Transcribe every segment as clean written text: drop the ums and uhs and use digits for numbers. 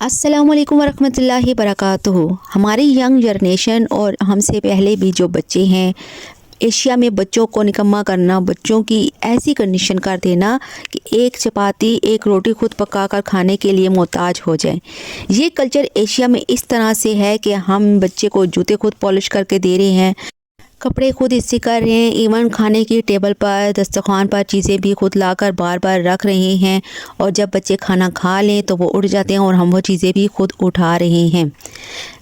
अस्सलाम वालेकुम वरहमतुल्लाहि वबरकातुहू। हमारी यंग जनरेशन और हमसे पहले भी जो बच्चे हैं, एशिया में बच्चों को निकम्मा करना, बच्चों की ऐसी कंडीशन कर देना कि एक चपाती एक रोटी खुद पका कर खाने के लिए मोहताज हो जाए। ये कल्चर एशिया में इस तरह से है कि हम बच्चे को जूते खुद पॉलिश करके दे रहे हैं, कपड़े खुद इस्त्री कर रहे हैं, इवन खाने की टेबल पर दस्तरखान पर चीज़ें भी खुद लाकर बार बार रख रहे हैं। और जब बच्चे खाना खा लें तो वो उठ जाते हैं और हम वो चीज़ें भी खुद उठा रहे हैं।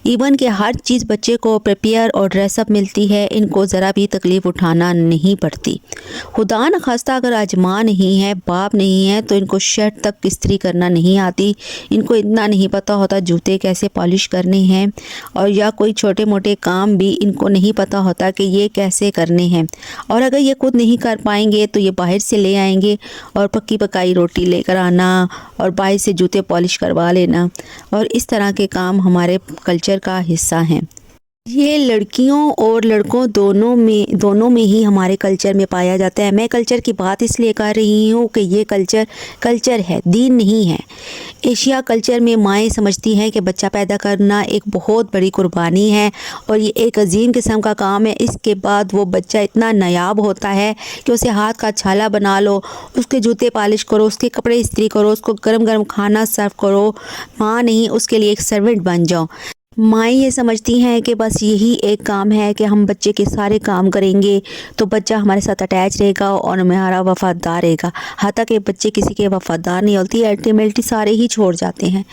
इवन कि हर चीज़ बच्चे को प्रिपेयर और ड्रेसअप मिलती है, इनको ज़रा भी तकलीफ़ उठाना नहीं पड़ती। खुदा न खास्ता अगर आज माँ नहीं है, बाप नहीं है, तो इनको शर्ट तक इस्त्री करना नहीं आती, इनको इतना नहीं पता होता जूते कैसे पॉलिश करने हैं, और या कोई छोटे मोटे काम भी इनको नहीं पता होता कि ये कैसे करने हैं। और अगर ये खुद नहीं कर पाएंगे तो ये बाहर से ले आएंगे और पक्की पकाई रोटी लेकर आना और बाहर से जूते पॉलिश करवा लेना, और इस तरह के काम हमारे कल्चर का हिस्सा हैं। ये लड़कियों और लड़कों दोनों में ही हमारे कल्चर में पाया जाता है। मैं कल्चर की बात इसलिए कर रही हूँ कि ये कल्चर है, दीन नहीं है। एशिया कल्चर में माएँ समझती हैं कि बच्चा पैदा करना एक बहुत बड़ी कुर्बानी है और ये एक अजीम किस्म का काम है। इसके बाद वो बच्चा इतना नायाब होता है कि उसे हाथ का छाला बना लो, उसके जूते पॉलिश करो, उसके कपड़े इस्त्री करो, उसको गरम गरम खाना सर्व करो। माँ नहीं, उसके लिए एक सर्वेंट बन जाओ। माएँ ये समझती हैं कि बस यही एक काम है कि हम बच्चे के सारे काम करेंगे तो बच्चा हमारे साथ अटैच रहेगा और हमारा वफ़ादार रहेगा। हालांकि बच्चे किसी के वफ़ादार नहीं होती, अल्टीमेटली सारे ही छोड़ जाते हैं।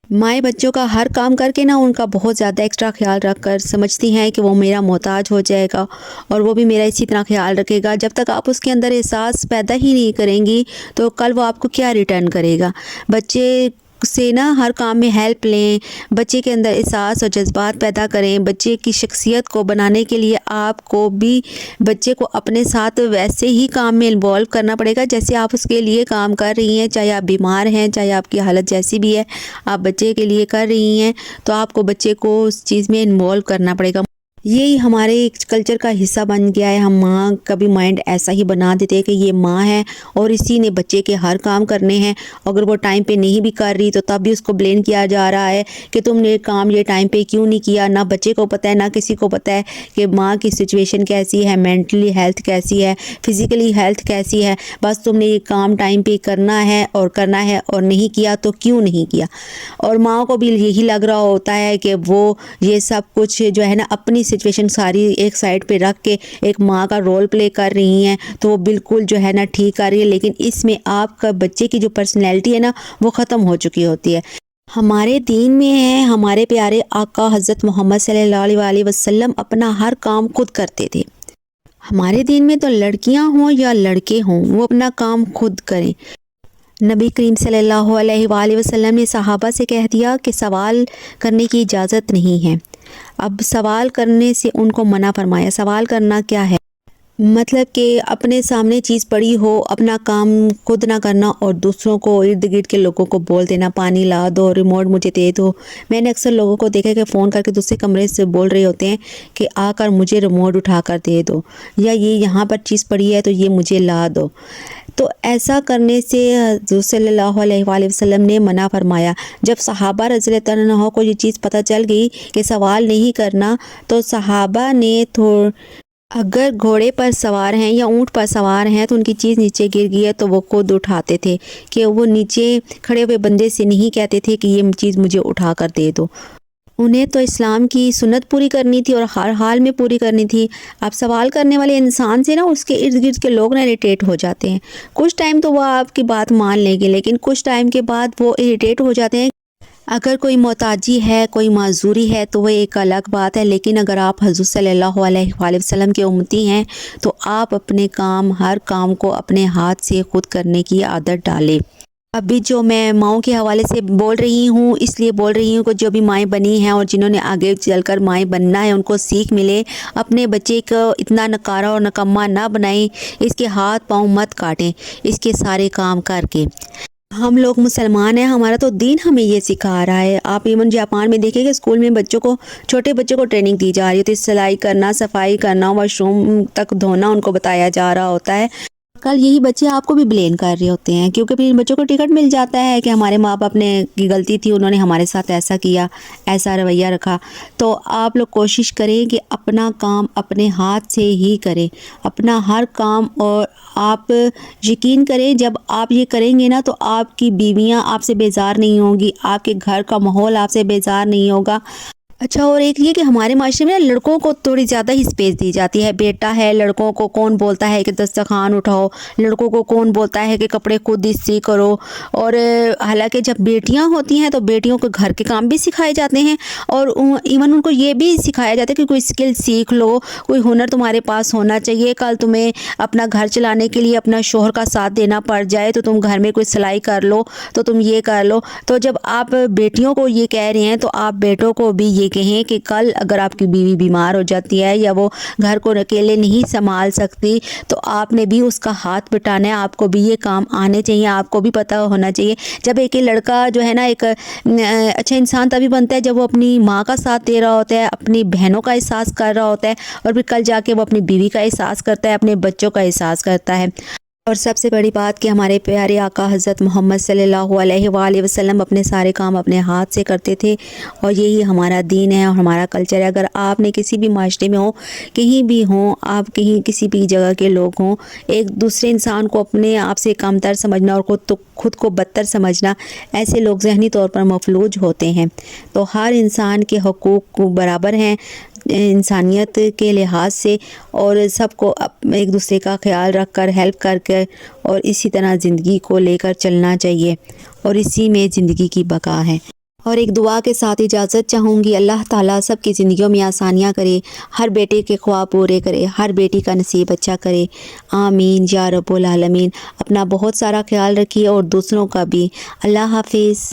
माएँ बच्चों का हर काम करके ना उनका बहुत ज़्यादा एक्स्ट्रा ख्याल रख कर समझती हैं कि वो मेरा मोहताज हो जाएगा और वो भी मेरा इसी तरह ख्याल रखेगा। जब तक आप उसके अंदर एहसास पैदा ही नहीं करेंगी तो कल वो आपको क्या रिटर्न करेगा। बच्चे से ना हर काम में हेल्प लें, बच्चे के अंदर एहसास और जज्बात पैदा करें। बच्चे की शख्सियत को बनाने के लिए आपको भी बच्चे को अपने साथ वैसे ही काम में इन्वॉल्व करना पड़ेगा जैसे आप उसके लिए काम कर रही हैं। चाहे आप बीमार हैं, चाहे आपकी हालत जैसी भी है, आप बच्चे के लिए कर रही हैं तो आपको बच्चे को उस चीज़ में इन्वॉल्व करना पड़ेगा। यही हमारे कल्चर का हिस्सा बन गया है। हम माँ का भी माइंड ऐसा ही बना देते हैं कि ये माँ है और इसी ने बच्चे के हर काम करने हैं। अगर वो टाइम पे नहीं भी कर रही तो तब भी उसको ब्लेम किया जा रहा है कि तुमने काम ये टाइम पे क्यों नहीं किया। ना बच्चे को पता है, ना किसी को पता है कि माँ की सिचुएशन कैसी है, मेंटली हेल्थ कैसी है, फिज़िकली हेल्थ कैसी है। बस तुमने ये काम टाइम पे करना है और नहीं किया तो क्यों नहीं किया। और माँ को भी यही लग रहा होता है कि वो ये सब कुछ जो है ना अपनी सिचुएशन सारी एक साइड पे रख के एक माँ का रोल प्ले कर रही हैं तो वो बिल्कुल जो है ना ठीक कर रही है। लेकिन इसमें आपका बच्चे की जो पर्सनैलिटी है ना वो ख़त्म हो चुकी होती है। हमारे दीन में है, हमारे प्यारे आका हज़रत मोहम्मद सल्लल्लाहु अलैहि वसल्लम अपना हर काम खुद करते थे। हमारे दीन में तो लड़कियां हों या लड़के हों वो अपना काम खुद करें। नबी करीम सल्लल्लाहु अलैहि वसल्लम ने सहाबा से कह दिया कि सवाल करने की इजाज़त नहीं है। अब सवाल करने से उनको मना फरमाया। सवाल करना क्या है? मतलब कि अपने सामने चीज़ पड़ी हो, अपना काम खुद ना करना और दूसरों को, इर्द गिर्द के लोगों को बोल देना पानी ला दो, रिमोट मुझे दे दो। मैंने अक्सर लोगों को देखा कि फ़ोन करके दूसरे कमरे से बोल रहे होते हैं कि आकर मुझे रिमोट उठा कर दे दो, या ये यहाँ पर चीज़ पड़ी है तो ये मुझे ला दो। तो ऐसा करने से हुज़ूर सल्लल्लाहु अलैहि वसल्लम ने मना फरमाया। जब सहाबा रज़ियल्लाहु अन्हुम को ये चीज़ पता चल गई कि सवाल नहीं करना, तो सहाबा ने अगर घोड़े पर सवार हैं या ऊँट पर सवार हैं तो उनकी चीज़ नीचे गिर गई है तो वो खुद उठाते थे, कि वो नीचे खड़े हुए बंदे से नहीं कहते थे कि ये चीज़ मुझे उठा कर दे दो। उन्हें तो इस्लाम की सुन्नत पूरी करनी थी और हर हाल में पूरी करनी थी। आप सवाल करने वाले इंसान से ना उसके इर्द गिर्द के लोग ना इरिटेट हो जाते हैं। कुछ टाइम तो वो आपकी बात मान लेंगे, लेकिन कुछ टाइम के बाद वो इरिटेट हो जाते हैं। अगर कोई मोहताजी है, कोई माजूरी है तो वो एक अलग बात है, लेकिन अगर आप हज़रत सल्लल्लाहु अलैहि वसल्लम के उम्मती हैं तो आप अपने काम, हर काम को अपने हाथ से खुद करने की आदत डालें। अभी जो मैं माँओं के हवाले से बोल रही हूँ, इसलिए बोल रही हूँ कि जो भी माएँ बनी हैं और जिन्होंने आगे चलकर माएँ बनना है उनको सीख मिले। अपने बच्चे को इतना नकारा और नकम्मा ना बनाएं, इसके हाथ पाँव मत काटें, इसके सारे काम करके। हम लोग मुसलमान हैं, हमारा तो दीन हमें ये सिखा रहा है। आप इवन जापान में देखेंगे स्कूल में छोटे बच्चों को ट्रेनिंग दी जा रही होती है। सिलाई करना, सफाई करना, वॉशरूम तक धोना उनको बताया जा रहा होता है। کل یہی بچے آپ کو بھی بلیم کر رہے ہوتے ہیں کیونکہ پھر ان بچوں کو ٹکٹ مل جاتا ہے کہ ہمارے ماں باپ نے کی غلطی تھی، انہوں نے ہمارے ساتھ ایسا کیا، ایسا رویہ رکھا۔ تو آپ لوگ کوشش کریں کہ اپنا کام اپنے ہاتھ سے ہی کریں، اپنا ہر کام، اور آپ یقین کریں جب آپ یہ کریں گے نا تو آپ کی بیویاں آپ سے بیزار نہیں ہوں گی، آپ کے گھر کا ماحول آپ سے بیزار نہیں ہوگا۔ اچھا، اور ایک یہ کہ ہمارے معاشرے میں نا لڑکوں کو تھوڑی زیادہ ہی اسپیس دی جاتی ہے۔ بیٹا ہے، لڑکوں کو کون بولتا ہے کہ دسترخوان اٹھاؤ، لڑکوں کو کون بولتا ہے کہ کپڑے خود استری کرو، اور حالانکہ جب بیٹیاں ہوتی ہیں تو بیٹیوں کو گھر کے کام بھی سکھائے جاتے ہیں، اور ایون ان کو یہ بھی سکھایا جاتا ہے کہ کوئی اسکل سیکھ لو، کوئی ہنر تمہارے پاس ہونا چاہیے، کل تمہیں اپنا گھر چلانے کے لیے اپنا شوہر کا ساتھ دینا پڑ جائے تو تم گھر میں کوئی سلائی کر لو، تو تم یہ کر لو۔ تو جب آپ بیٹیوں کو یہ کہہ رہے ہیں تو آپ بیٹوں کو بھی یہ کہیں کہ کل اگر آپ کی بیوی بیمار ہو جاتی ہے یا وہ گھر کو اکیلے نہیں سنبھال سکتی تو آپ نے بھی اس کا ہاتھ بٹانا ہے، آپ کو بھی یہ کام آنے چاہیے، آپ کو بھی پتہ ہونا چاہیے۔ جب ایک لڑکا جو ہے نا ایک اچھا انسان تبھی بنتا ہے جب وہ اپنی ماں کا ساتھ دے رہا ہوتا ہے، اپنی بہنوں کا احساس کر رہا ہوتا ہے، اور پھر کل جا کے وہ اپنی بیوی کا احساس کرتا ہے، اپنے بچوں کا احساس کرتا ہے۔ اور سب سے بڑی بات کہ ہمارے پیارے آقا حضرت محمد صلی اللہ علیہ وآلہ وسلم اپنے سارے کام اپنے ہاتھ سے کرتے تھے، اور یہی ہمارا دین ہے اور ہمارا کلچر ہے۔ اگر آپ نے کسی بھی معاشرے میں ہو، کہیں بھی ہوں، آپ کہیں کسی بھی جگہ کے لوگ ہوں، ایک دوسرے انسان کو اپنے آپ سے کم تر سمجھنا اور خود کو بدتر سمجھنا، ایسے لوگ ذہنی طور پر مفلوج ہوتے ہیں۔ تو ہر انسان کے حقوق برابر ہیں انسانیت کے لحاظ سے، اور سب کو ایک دوسرے کا خیال رکھ کر، ہیلپ کر کے، اور اسی طرح زندگی کو لے کر چلنا چاہیے، اور اسی میں زندگی کی بقا ہے۔ اور ایک دعا کے ساتھ اجازت چاہوں گی، اللہ تعالیٰ سب کی زندگیوں میں آسانیاں کرے، ہر بیٹے کے خواب پورے کرے، ہر بیٹی کا نصیب اچھا کرے، آمین یا رب العالمین۔ اپنا بہت سارا خیال رکھیے اور دوسروں کا بھی۔ اللہ حافظ۔